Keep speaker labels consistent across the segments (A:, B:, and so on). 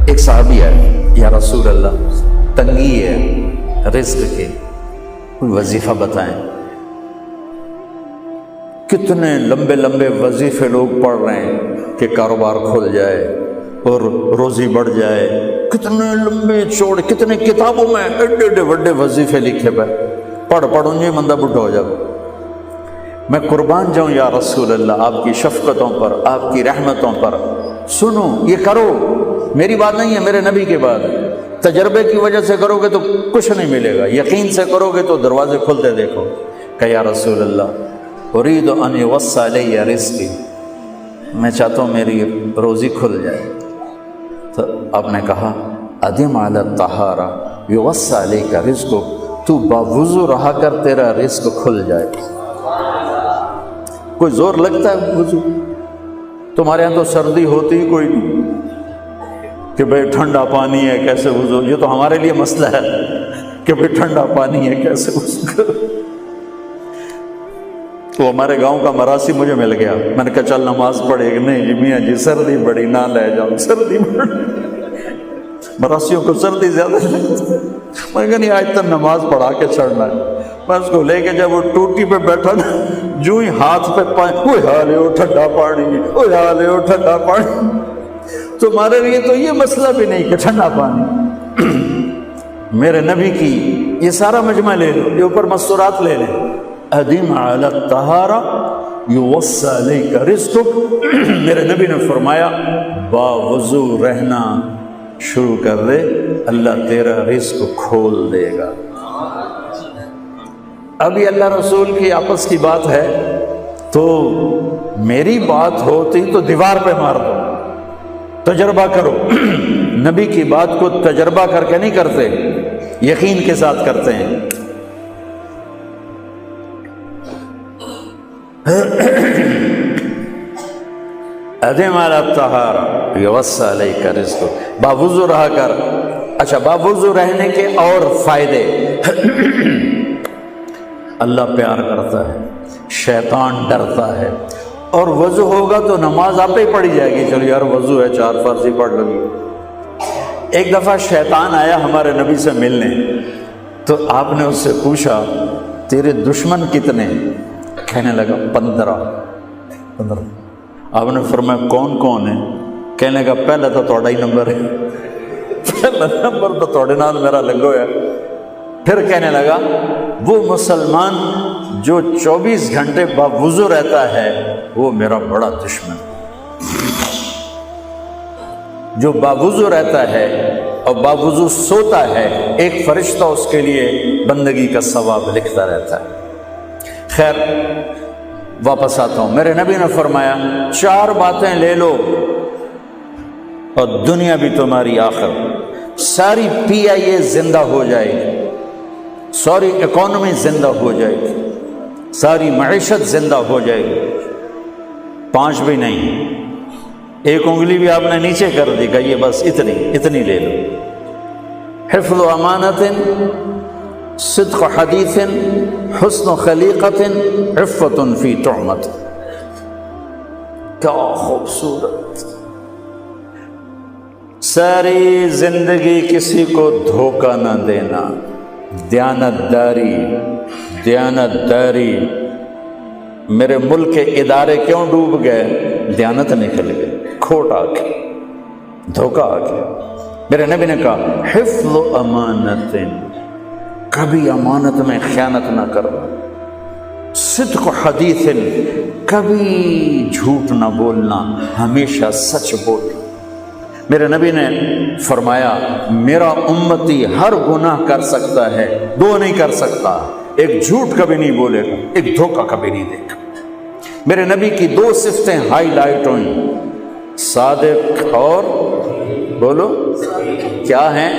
A: ایک صحابی ہے، یا رسول اللہ تنگی ہے رزق کی، کوئی وظیفہ بتائیں۔ کتنے لمبے لمبے وظیفے لوگ پڑھ رہے ہیں کہ کاروبار کھل جائے اور روزی بڑھ جائے، کتنے لمبے چوڑے، کتنے کتابوں میں ایڈے ایڈے بڑے وظیفے لکھے پہ پڑھ انجی مندہ بڈھا ہو جاؤ۔ میں قربان جاؤں یا رسول اللہ آپ کی شفقتوں پر، آپ کی رحمتوں پر، سنو یہ کرو، میری بات نہیں ہے، میرے نبی کی بات ہے۔ تجربے کی وجہ سے کرو گے تو کچھ نہیں ملے گا، یقین سے کرو گے تو دروازے کھلتے دیکھو۔ کہ یا رسول اللہ اريد ان يوسع علی رزقی، میں چاہتا ہوں میری روزی کھل جائے۔ تو آپ نے کہا ادم علی الطہارہ یوسع علیک رزقک، تو باوضو رہا کر تیرا رزق کھل جائے۔ کوئی زور لگتا ہے وضو؟ تمہارے یہاں تو سردی ہوتی ہی کوئی نہیں کہ بھئی ٹھنڈا پانی ہے کیسے وضو، یہ تو ہمارے لیے مسئلہ ہے کہ بھئی ٹھنڈا پانی ہے کیسے وضو کرو۔ تو ہمارے گاؤں کا مراسی مجھے مل گیا، میں نے کہا چل نماز پڑھے گی، نہیں جی میاں جی سردی بڑی نہ لے جاؤ، سردی بڑی، مراسیوں کو سردی زیادہ لگتی ہے۔ میں نے کہا نہیں آج تک نماز پڑھا کے چھڑنا ہے۔ میں اس کو لے کے جب وہ ٹوٹی پہ بیٹھا نا، جو ہی ہاتھ پہ پانی، اوہ حالے ہو ٹھنڈا پانی، اوہ حالے ہو ٹھنڈا پانی۔ تمہارے لیے تو یہ مسئلہ بھی نہیں کہ ٹھنڈا پانی، میرے نبی کی یہ سارا مجمع لے لو، یہ اوپر مستورات لے لیں، ادم علی الطہارہ یوسع علیک رزقک، میرے نبی نے فرمایا باوضو رہنا شروع کر دے، اللہ تیرا رزق کھول دے گا۔ ابھی اللہ رسول کی آپس کی بات ہے تو میری بات ہوتی تو دیوار پہ مار دو، تجربہ کرو۔ نبی کی بات کو تجربہ کر کے نہیں کرتے، یقین کے ساتھ کرتے ہیں۔ ادم علی الطہارہ یوسع علیک رزقک، باوضو رہا کر۔ اچھا باوضو رہنے کے اور فائدے، اللہ پیار کرتا ہے، شیطان ڈرتا ہے، اور وضو ہوگا تو نماز آپ ہی پڑھی جائے گی، چلو یار وضو ہے 4 فرض ہی پڑھ لگی۔ ایک دفعہ شیطان آیا ہمارے نبی سے ملنے، تو آپ نے اس سے پوچھا تیرے دشمن کتنے؟ کہنے لگا 15۔ آپ نے فرمایا کون کون ہے؟ کہنے لگا پہلا تو تھوڑا ہی نمبر ہے، پہلا نمبر تو تھوڑے نال میرا لگو ہے۔ پھر کہنے لگا وہ مسلمان جو 24 گھنٹے باوضو رہتا ہے وہ میرا بڑا دشمن، جو باوضو رہتا ہے اور باوضو سوتا ہے، ایک فرشتہ اس کے لیے بندگی کا ثواب لکھتا رہتا ہے۔ خیر واپس آتا ہوں، میرے نبی نے فرمایا 4 باتیں لے لو اور دنیا بھی تمہاری آخر، ساری PIA زندہ ہو جائے گی، ساری اکانومی زندہ ہو جائے گی، ساری معیشت زندہ ہو جائے گی۔ 5 بھی نہیں، ایک انگلی بھی آپ نے نیچے کر دی کہ یہ بس اتنی لے لو۔ حفظ و امانت، صدق حدیث، حسن خلیقت، عفت فی طعمت۔ کیا خوبصورت، ساری زندگی کسی کو دھوکہ نہ دینا، دیانت داری۔ میرے ملک کے ادارے کیوں ڈوب گئے؟ دیانت نکل گئی، کھوٹ آ گئی، دھوکہ آ گیا۔ میرے نبی نے کہا حفظ امانت، کبھی امانت میں خیانت نہ کرنا، صدق حدیث، کبھی جھوٹ نہ بولنا، ہمیشہ سچ بولنا۔ میرے نبی نے فرمایا میرا امتی ہر گناہ کر سکتا ہے، 2 نہیں کر سکتا، ایک جھوٹ کبھی نہیں بولے گا، ایک دھوکہ کبھی نہیں دے گا۔ میرے نبی کی 2 صفتیں ہائی لائٹ ہوئیں، صادق اور بولو کیا ہیں؟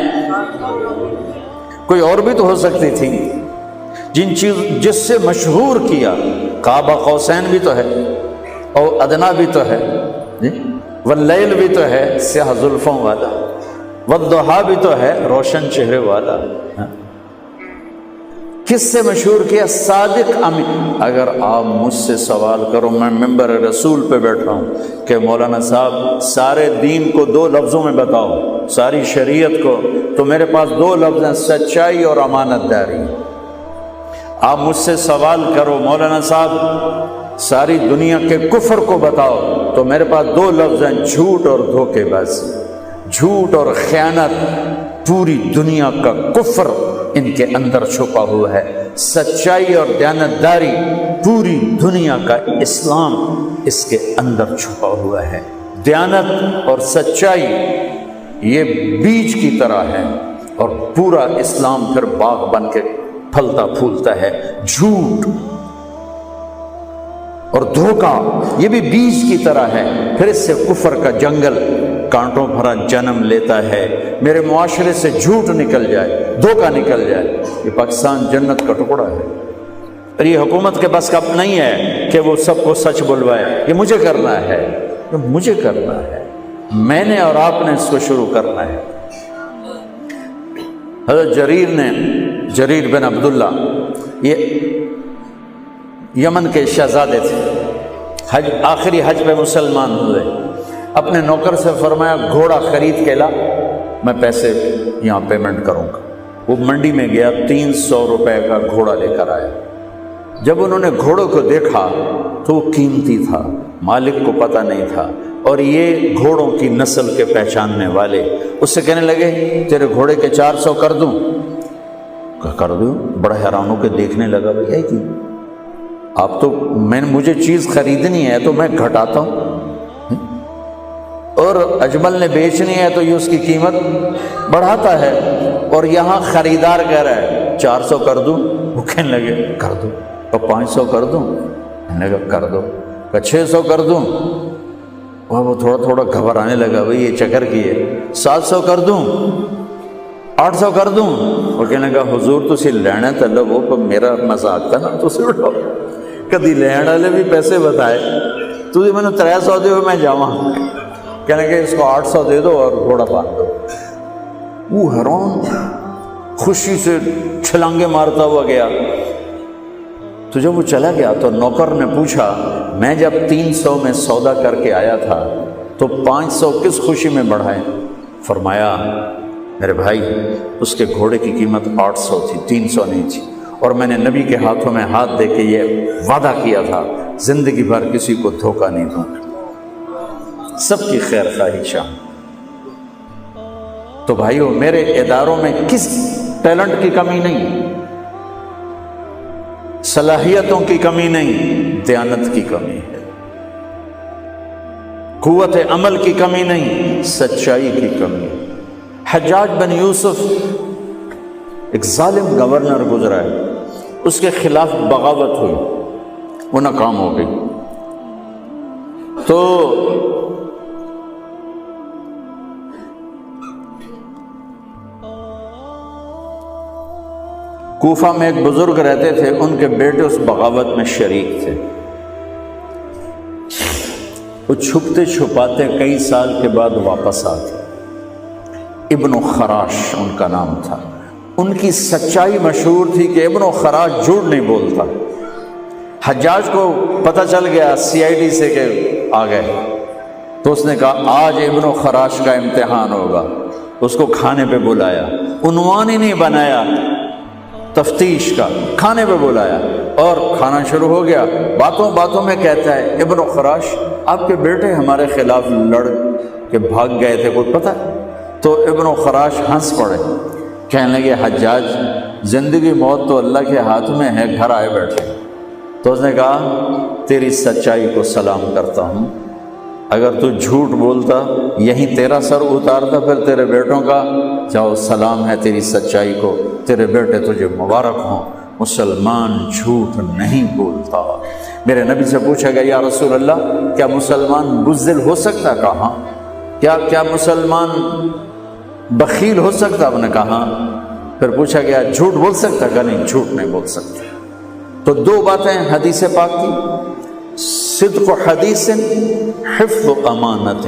A: کوئی اور بھی تو ہو سکتی تھی، جس سے مشہور کیا، قاب قوسین بھی تو ہے، اور ادنا بھی تو ہے، واللیل بھی تو ہے سیاہ زلفوں والا، والضحیٰ بھی تو ہے روشن چہرے والا۔ کس سے مشہور کیا؟ صادق امین۔ اگر آپ مجھ سے سوال کرو، میں ممبر رسول پہ بیٹھا ہوں کہ مولانا صاحب سارے دین کو 2 لفظوں میں بتاؤ، ساری شریعت کو، تو میرے پاس 2 لفظ ہیں، سچائی اور امانت داری۔ آپ مجھ سے سوال کرو مولانا صاحب ساری دنیا کے کفر کو بتاؤ، تو میرے پاس 2 لفظ ہیں، جھوٹ اور دھوکے بازی۔ جھوٹ اور خیانت، پوری دنیا کا کفر ان کے اندر چھپا ہوا ہے، سچائی اور دیانتداری، پوری دنیا کا اسلام اس کے اندر چھپا ہوا ہے۔ دیانت اور سچائی یہ بیج کی طرح ہے، اور پورا اسلام پھر باغ بن کے پھلتا پھولتا ہے۔ جھوٹ اور دھوکہ یہ بھی بیج کی طرح ہے، پھر اس سے کفر کا جنگل کانٹوں بھرا جنم لیتا ہے۔ میرے معاشرے سے جھوٹ نکل جائے، دھوکہ نکل جائے، یہ پاکستان جنت کا ٹکڑا ہے۔ اور یہ حکومت کے بس کا نہیں ہے کہ وہ سب کو سچ بلوائے، یہ مجھے کرنا ہے، یہ مجھے کرنا ہے، میں نے اور آپ نے اس کو شروع کرنا ہے۔ حضرت جریر بن عبداللہ یہ یمن کے شہزادے تھے، آخری حج پہ مسلمان ہوئے۔ اپنے نوکر سے فرمایا گھوڑا خرید کے لا، میں پیسے یہاں پیمنٹ کروں گا۔ وہ منڈی میں گیا، 300 روپے کا گھوڑا لے کر آیا۔ جب انہوں نے گھوڑوں کو دیکھا تو وہ قیمتی تھا، مالک کو پتہ نہیں تھا، اور یہ گھوڑوں کی نسل کے پہچاننے والے اس سے کہنے لگے تیرے گھوڑے کے 400 کر دوں؟ کر دوں؟ بڑا حیران ہو کے دیکھنے لگا، بھائی کہ آپ تو مجھے چیز خریدنی ہے تو میں گھٹاتا ہوں، اور اجمل نے بیچنی ہے تو یہ اس کی قیمت بڑھاتا ہے، اور یہاں خریدار کہہ رہا ہے 400 کر دوں؟ وہ کہنے لگے کر دو۔ اور 500 کر دوں؟ کہنے لگا کر دو۔ 600 کر دوں؟ وہ تھوڑا تھوڑا گھبرانے لگا، بھائی یہ چکر کی ہے۔ 700 کر دوں؟ 800 کر دوں؟ وہ کہنے لگا حضور تسی لینا تو لو، پر میرا مذاق تھا نا، تسی اٹھو، کدی لین والے بھی پیسے بتائے، تسی میں نے 300 دے میں جاواں، کہنے لگے اس کو 800 دے دو اور گھوڑا باندھ دو۔ وہ حیران خوشی سے چھلانگے مارتا ہوا گیا۔ تو جب وہ چلا گیا تو نوکر نے پوچھا میں جب 300 میں سودا کر کے آیا تھا تو 500 کس خوشی میں بڑھائے؟ فرمایا میرے بھائی اس کے گھوڑے کی قیمت 800 تھی، 300 نہیں تھی، اور میں نے نبی کے ہاتھوں میں ہاتھ دے کے یہ وعدہ کیا تھا زندگی بھر کسی کو دھوکہ نہیں دوں، سب کی خیر خواہی شام۔ تو بھائیو میرے اداروں میں کس ٹیلنٹ کی کمی نہیں، صلاحیتوں کی کمی نہیں، دیانت کی کمی ہے، قوت عمل کی کمی نہیں، سچائی کی کمی ہے۔ حجاج بن یوسف ایک ظالم گورنر گزرا ہے، اس کے خلاف بغاوت ہوئی، وہ ناکام ہو گئی۔ تو کوفہ میں ایک بزرگ رہتے تھے، ان کے بیٹے اس بغاوت میں شریک تھے۔ وہ چھپتے چھپاتے کئی سال کے بعد واپس آتے، ابن خراش ان کا نام تھا۔ ان کی سچائی مشہور تھی کہ ابن خراش جھوٹ نہیں بولتا۔ حجاج کو پتہ چل گیا CID سے کہ آ گئے، تو اس نے کہا آج ابن خراش کا امتحان ہوگا۔ اس کو کھانے پہ بلایا، عنوان ہی نہیں بنایا تفتیش کا، کھانے پہ بلایا اور کھانا شروع ہو گیا۔ باتوں باتوں میں کہتا ہے ابن خراش آپ کے بیٹے ہمارے خلاف لڑ کے بھاگ گئے تھے، کوئی پتہ؟ تو ابن خراش ہنس پڑے، کہنے لگے حجاج زندگی موت تو اللہ کے ہاتھ میں ہے، گھر آئے بیٹھے۔ تو اس نے کہا تیری سچائی کو سلام کرتا ہوں، اگر تو جھوٹ بولتا یہیں تیرا سر اتارتا، پھر تیرے بیٹوں کا جاؤ سلام ہے تیری سچائی کو، تیرے بیٹے تجھے مبارک ہوں، مسلمان جھوٹ نہیں بولتا۔ میرے نبی سے پوچھا گیا یا رسول اللہ کیا مسلمان بزدل ہو سکتا؟ کہا کیا مسلمان بخیل ہو سکتا؟ آپ نے کہا۔ پھر پوچھا گیا جھوٹ بول سکتا؟ کہا نہیں، جھوٹ نہیں بول سکتا۔ تو 2 باتیں حدیث پاک کی، صدق حدیث، حفظ امانت،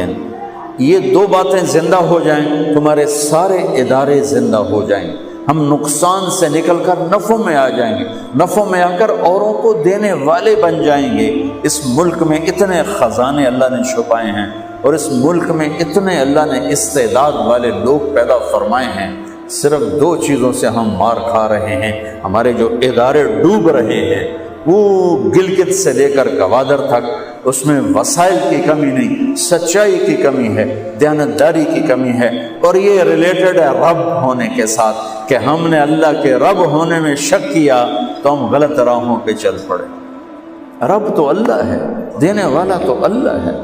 A: یہ 2 باتیں زندہ ہو جائیں تمہارے سارے ادارے زندہ ہو جائیں۔ ہم نقصان سے نکل کر نفع میں آ جائیں گے، نفع میں آ کر اوروں کو دینے والے بن جائیں گے۔ اس ملک میں اتنے خزانے اللہ نے چھپائے ہیں، اور اس ملک میں اتنے اللہ نے استعداد والے لوگ پیدا فرمائے ہیں۔ صرف 2 چیزوں سے ہم مار کھا رہے ہیں۔ ہمارے جو ادارے ڈوب رہے ہیں، وہ گلگت سے لے کر گوادر تک، اس میں وسائل کی کمی نہیں، سچائی کی کمی ہے، دیانتداری کی کمی ہے، اور یہ ریلیٹڈ ہے رب ہونے کے ساتھ، کہ ہم نے اللہ کے رب ہونے میں شک کیا تو ہم غلط راہوں پہ چل پڑے۔ رب تو اللہ ہے، دینے والا تو اللہ ہے۔